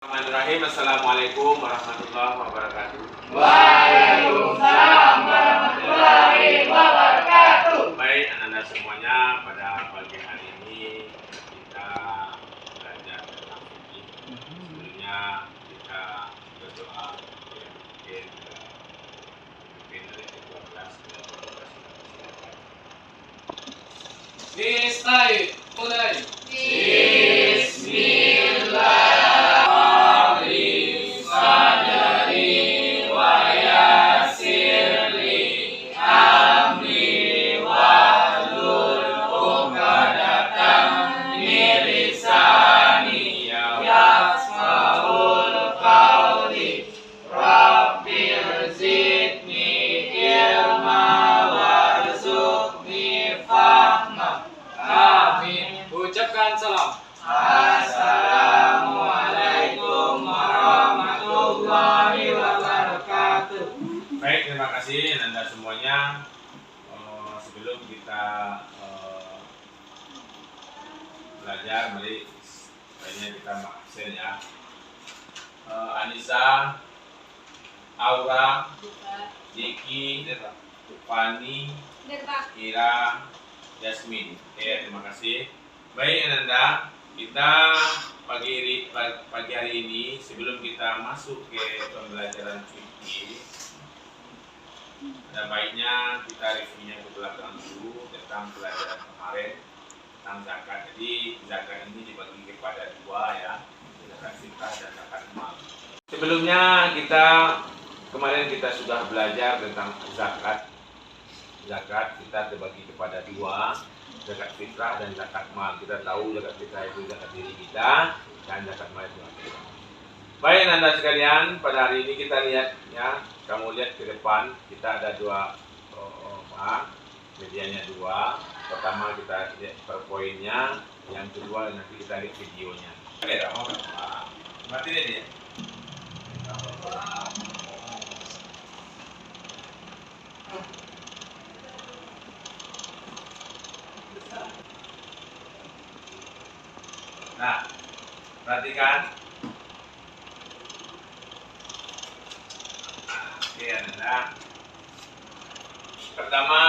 Bismillahirrahmanirrahim. Assalamualaikum warahmatullahi wabarakatuh. Waalaikumsalam warahmatullahi wabarakatuh. Baik anak-anak semuanya, pada pagi hari ini kita belajar tentang fikih. Sebelumnya kita berdoa ya, mungkin dari ke-12 ke 12 kita persilakan. Bismillah, mulai. Ucapkan salam. Assalamualaikum warahmatullahi wabarakatuh. Baik, terima kasih Anda semuanya. Sebelum kita belajar, mari sebaiknya kita absen ya. Anissa, Aura, Diki, Fani, Ira, Yasmin. Oke, terima kasih. Baik Ananda, kita pagi hari ini sebelum kita masuk ke pembelajaran fikih, ada baiknya kita reviewnya ke belakang dulu tentang pelajaran kemarin tentang zakat. Jadi zakat ini dibagi kepada dua ya, zakat fitrah dan zakat mal. Sebelumnya kemarin kita sudah belajar tentang zakat. Zakat kita terbagi kepada dua, zakat fitrah dan zakat mal. Kita tahu zakat fitrah itu zakat diri kita dan zakat mal itu zakat kita. Baik Anda sekalian, pada hari ini kita lihat ya, kamu lihat ke depan kita ada dua medianya dua. Pertama kita lihat PowerPoint-nya, yang kedua nanti kita lihat videonya. Oke, mati dia. Nah, perhatikan. Oke, Anda. Pertama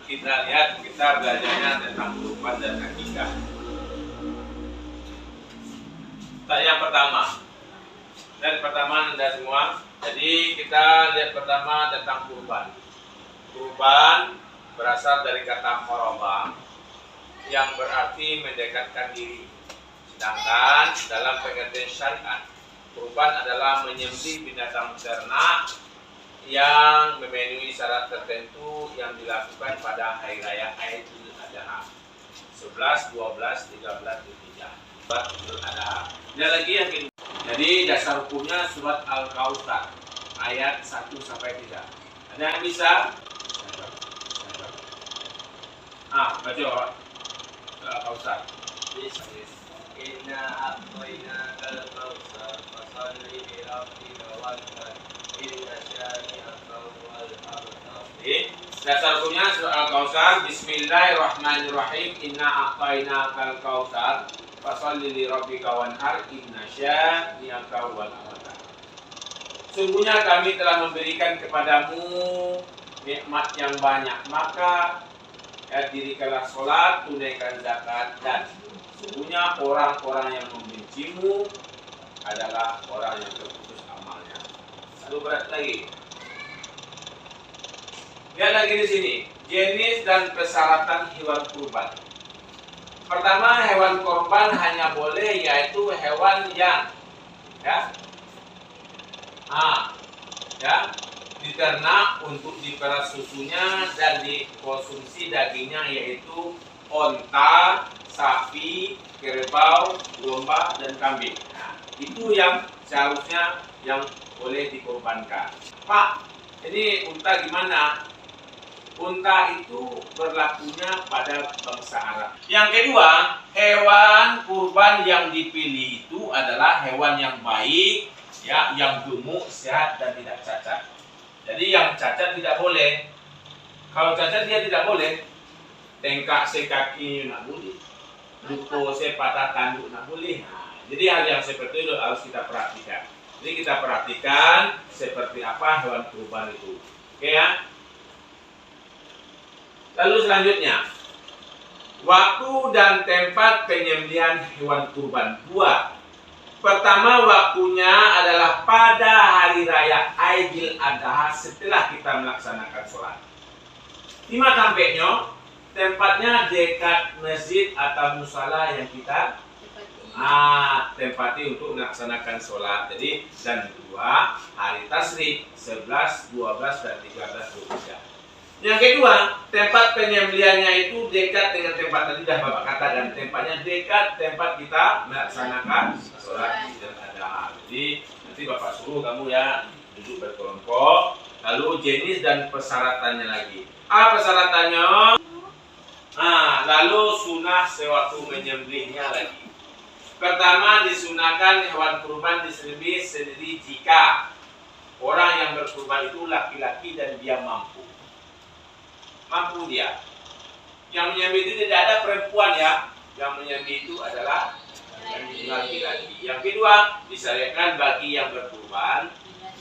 kita lihat, kita belajarnya tentang kurban dan akikah. Yang pertama Anda semua. Jadi kita lihat pertama tentang kurban. Kurban berasal dari kata qurba yang berarti mendekatkan diri. Sedangkan dalam pengertian syariat, kurban adalah menyembelih binatang ternak yang memenuhi syarat tertentu yang dilakukan pada hari raya Idul Adha 11, 12, 13, 13 Idul Adha. Ada lagi yang ini. Jadi dasar hukumnya surat Al-Kautsar ayat 1 sampai 3. Ada yang bisa? Baca Al-Kautsar. Inna a'tainakal kautsar fasholli li rabbika wanhar inna syani'aka huwal abtar. Dasar hukumnya surah Al-Kautsar. Bismillahirrahmanirrahim. Inna a'tainakal kautsar fasholli li rabbika wanhar inna syani'aka huwal abtar. Sungguhnya kami telah memberikan kepadamu nikmat yang banyak, maka dirikanlah sholat, tunaikan zakat, dan sesungguhnya orang-orang yang membencimu adalah orang yang terputus amalnya. Satu berat lagi. Lihat lagi di sini, jenis dan persyaratan hewan kurban. Pertama, hewan kurban hanya boleh yaitu hewan yang diternak untuk diperas susunya dan dikonsumsi dagingnya, yaitu onta, sapi, kerbau, domba, dan kambing. Nah, itu yang seharusnya yang boleh dikorbankan. Pak, ini unta gimana? Unta itu berlakunya pada bangsa Arab. Yang kedua, hewan kurban yang dipilih itu adalah hewan yang baik, ya, yang gemuk, sehat, dan tidak cacat. Jadi yang cacat tidak boleh. Kalau cacat dia tidak boleh. Tengkak sekaki nak boleh. Lupa sepatah tanduk nak boleh. Jadi hal yang seperti itu harus kita perhatikan. Jadi kita perhatikan seperti apa hewan kurban itu. Oke ya. Lalu selanjutnya, waktu dan tempat penyembelihan hewan kurban. 2. Pertama, waktunya adalah pada hari raya Aidil Adha setelah kita melaksanakan sholat. Di mana tampaknya? Tempatnya dekat masjid atau musala yang kita tempati untuk melaksanakan sholat. Jadi, dan 2, hari tasrik 11, 12, dan 13 Zulhijjah. Yang kedua, tempat penyembelihannya itu dekat dengan tempat tadi dah Bapak katakan, tempatnya dekat tempat kita melaksanakan sholat Idul Adha. Jadi nanti Bapak suruh kamu ya duduk berkelompok. Lalu jenis dan persyaratannya lagi. Persyaratannya? Lalu sunah sewaktu menyembelihnya lagi. Pertama, disunahkan hewan kurban disembelih sendiri jika orang yang berkurban itu laki-laki dan dia mampu dia. Yang menyembelih itu tidak ada perempuan ya. Yang menyembelih itu adalah laki-laki. Yang kedua, disyariatkan bagi yang berkurban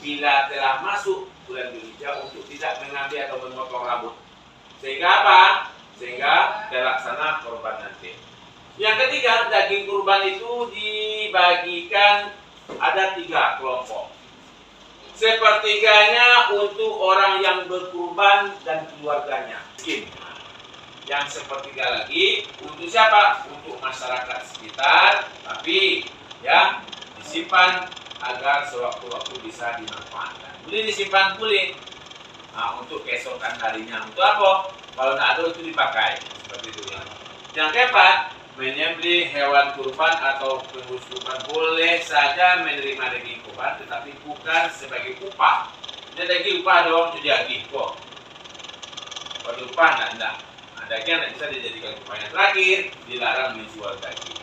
bila telah masuk bulan Dzulhijjah untuk tidak mengambil atau memotong rambut. Sehingga apa? Sehingga terlaksana kurban nanti. Yang ketiga, daging kurban itu dibagikan ada 3 kelompok. Sepertiganya untuk orang yang berkurban dan keluarganya. Yang sepertiga lagi untuk siapa? Untuk masyarakat sekitar, tapi ya disimpan agar sewaktu-waktu bisa dimanfaatkan. Boleh disimpan boleh. Untuk keesokan harinya. Untuk apa? Kalau tidak ada itu dipakai. Seperti itu ya. Yang keempat, menyembelih hewan kurban atau pengurus kurban boleh saja menerima daging kurban, tetapi bukan sebagai upah. Ini daging upah dong, jadi daging kok. Kalau upah tidak. Daging tidak bisa dijadikan upah. Yang terakhir, dilarang menjual daging.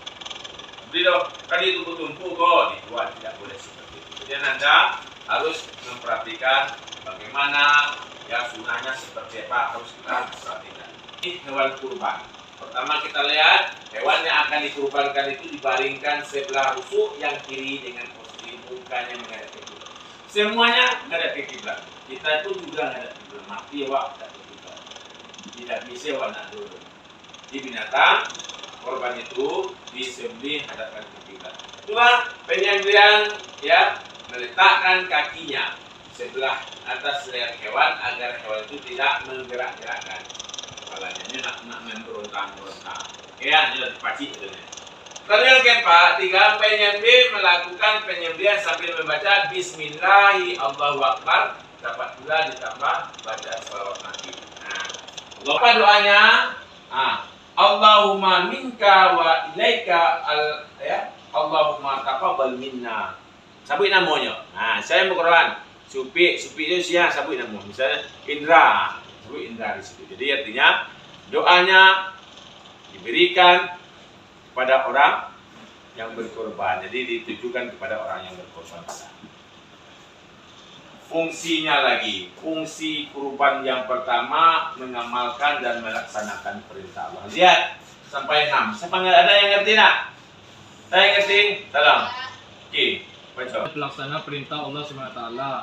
Beli dong, kan itu tumpuk kok, dijual tidak boleh seperti itu. Jadi Anda harus memperhatikan bagaimana ya sunahnya seperti apa harus kita perhatikan. Ini hewan kurban. Pertama kita lihat hewan yang akan dikurbankan itu dibaringkan sebelah rusuk yang kiri dengan posisi mukanya menghadap ke kiblat. Semuanya menghadap ke kiblat. Kita pun juga menghadap ke kiblat. Mati awak menghadap ke kiblat. Tidak bisa warna dulu. Di binatang korban itu disembelih hadapkan ke kiblat. Kedua, penyembelihan ya meletakkan kakinya sebelah atas leher hewan agar hewan itu tidak menggerak-gerakkan. Kepalanya ini nak memberontak-berontak. Ya, ini sudah dipacik sebenarnya. Lalu yang keempat, 3, penyembelih melakukan penyembelihan sambil membaca Bismillahi Allahu Akbar. Dapat pula ditambah baca salawat Nabi. Apa doanya? Allahumma minka wa ilaika Allahumma taqabbal minna. Sabut namanya. Saya berkorban. Supi itu siang sabut nama. Misalnya Indra. Indra di situ. Jadi artinya doanya diberikan kepada orang yang berkorban. Jadi ditujukan kepada orang yang berkorban. Fungsinya lagi, fungsi kurban yang pertama mengamalkan dan melaksanakan perintah Allah. Lihat sampai 6. Siapa ada yang ngerti nak? Saya ngerti? Tolong. Oke. Pelaksana perintah Allah SWT.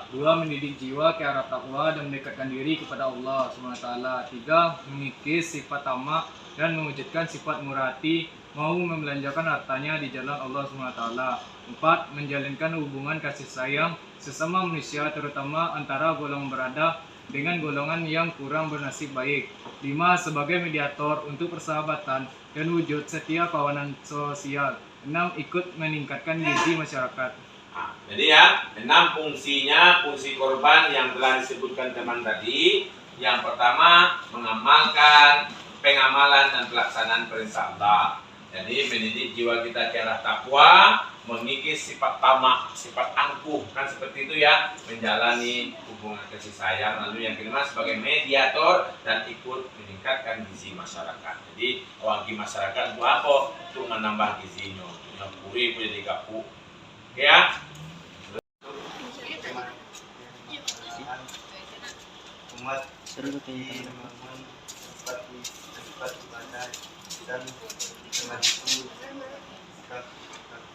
2, mendidik jiwa ke arah takwa dan mendekatkan diri kepada Allah SWT. 3, mengikis sifat tamak dan mewujudkan sifat murah hati, mau membelanjakan hartanya di jalan Allah SWT. 4, menjalinkan hubungan kasih sayang sesama manusia, terutama antara golongan berada dengan golongan yang kurang bernasib baik. 5, sebagai mediator untuk persahabatan dan wujud setia kawanan sosial. 6, ikut meningkatkan gizi masyarakat. Jadi ya, 6 fungsinya, fungsi korban yang telah disebutkan teman tadi. Yang pertama, mengamalkan pengamalan dan pelaksanaan perintah Allah. Jadi mendidik jiwa kita ke arah takwa, mengikis sifat tamak, sifat angkuh, kan seperti itu ya, menjalani hubungan kasih sayang. Lalu yang kelima sebagai mediator dan ikut meningkatkan gizi masyarakat. Jadi wangi masyarakat buat apa? Untuk menambah gizinya. Yang puri punya 30. Oke ya? Umat seperti membangun sifat ibadah dan dengan itu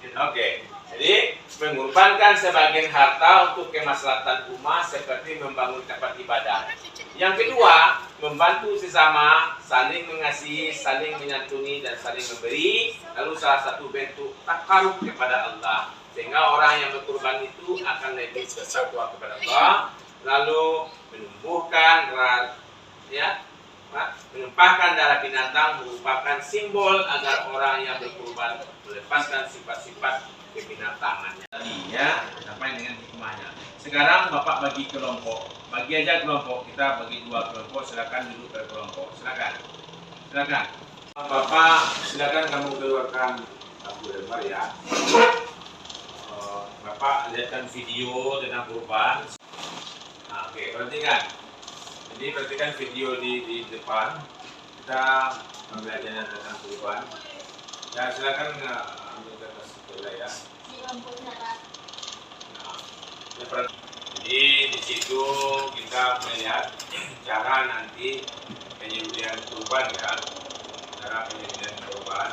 Oke, jadi mengorbankan sebagian harta untuk kemaslahatan umat seperti membangun tempat ibadah. Yang kedua, membantu sesama, saling mengasihi, saling menyantuni dan saling memberi. Lalu salah satu bentuk takarub kepada Allah, sehingga orang yang berkorban itu akan lebih bertakwa kepada Allah. Lalu menumbuhkan menumpahkan darah binatang merupakan simbol agar orang yang berkorban melepaskan sifat-sifat kebinatangannya. Tadinya sampai dengan hikmahnya. Sekarang Bapak bagi kelompok, bagi aja kelompok, kita bagi 2 kelompok. Silakan duduk per kelompok. Silakan. Bapak, silakan kamu keluarkan lampu lebar ya. Bapak lihatkan video tentang kurban. Nah, oke, perhatikan. Jadi perhatikan video di depan. Kita pembelajaran tentang kurban. Ya, silakan ambil kertas sebelah ya. Jadi di situ kita melihat cara nanti penyembelihan kurban ya, cara penyembelihan kurban.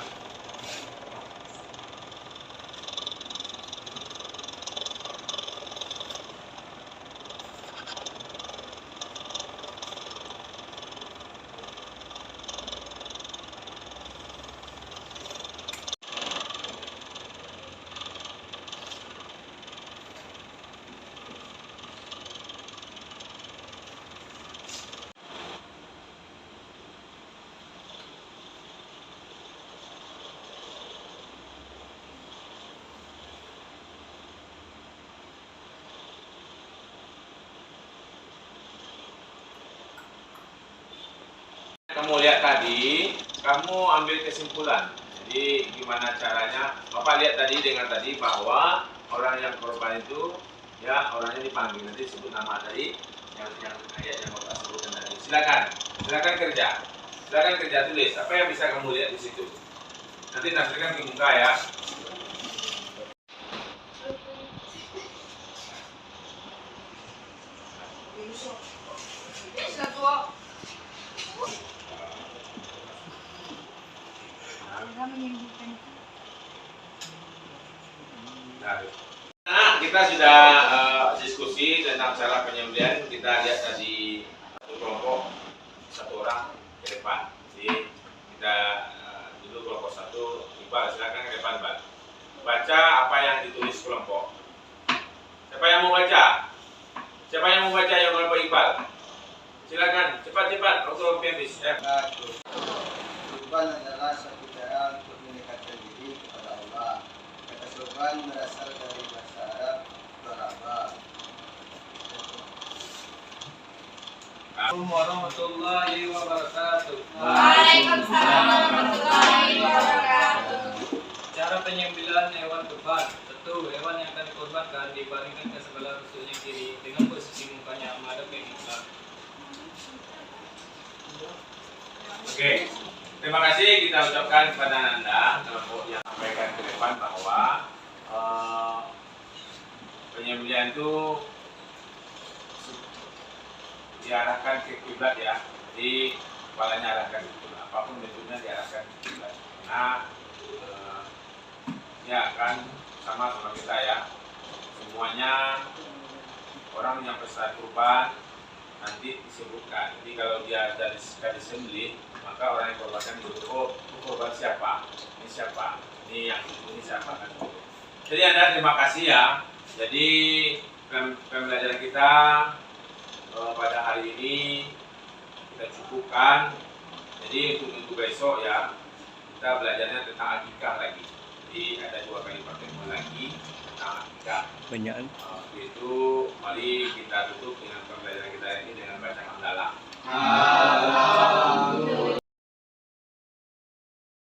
Kamu lihat tadi, kamu ambil kesimpulan. Jadi gimana caranya? Bapak lihat tadi, dengar tadi bahwa orang yang korban itu ya orangnya dipanggil, nanti sebut nama tadi yang ayat yang Bapak sebutkan tadi. Silakan kerja, tulis apa yang bisa kamu lihat di situ. Nanti tafsirkan ke muka ya. Nah, kita sudah diskusi tentang cara penyembelihan. Kita lihat tadi satu kelompok, 1 orang ke depan. Jadi kita duduk kelompok 1. Iqbal, silakan ke depan, Pak. Baca apa yang ditulis kelompok. Siapa yang mau baca? Yang kelompok Iqbal? Silakan, cepat. Waktu habis. Kurban adalah satu cara untuk mendekatkan diri kepada Allah. Kata kurban berasal dari bahasa Arab qaraba. Assalamualaikum warahmatullahi wabarakatuh. Waalaikumsalam warahmatullahi wabarakatuh. Cara penyembelihan hewan kurban. Tentu hewan yang akan dikorbankan dibaringkan ke sebelah rusuknya kiri dengan posisi mukanya menghadap ke kiblat. Oke. Terima kasih kita ucapkan kepada Anda kelompok yang sampaikan ke depan bahwa penyembelihan itu diarahkan ke kiblat ya. Jadi kepalanya arahkan ke kiblat. Apapun bentuknya diarahkan ke kiblat. Nah, ya akan sama kita ya. Semuanya orang yang peserta kurban nanti disebutkan. Jadi kalau dia dari sekali disembelih, maka orang yang korbankan itu, oh korban siapa? Ini siapa? Ini siapa? Kan? Jadi Anda terima kasih ya. Jadi pembelajaran kita pada hari ini kita cukupkan. Jadi untuk besok ya kita belajarnya tentang akikah lagi. Jadi ada 2 kali pertemuan lagi tentang akikah. Banyak. Itu mari kita tutup dengan pembelajaran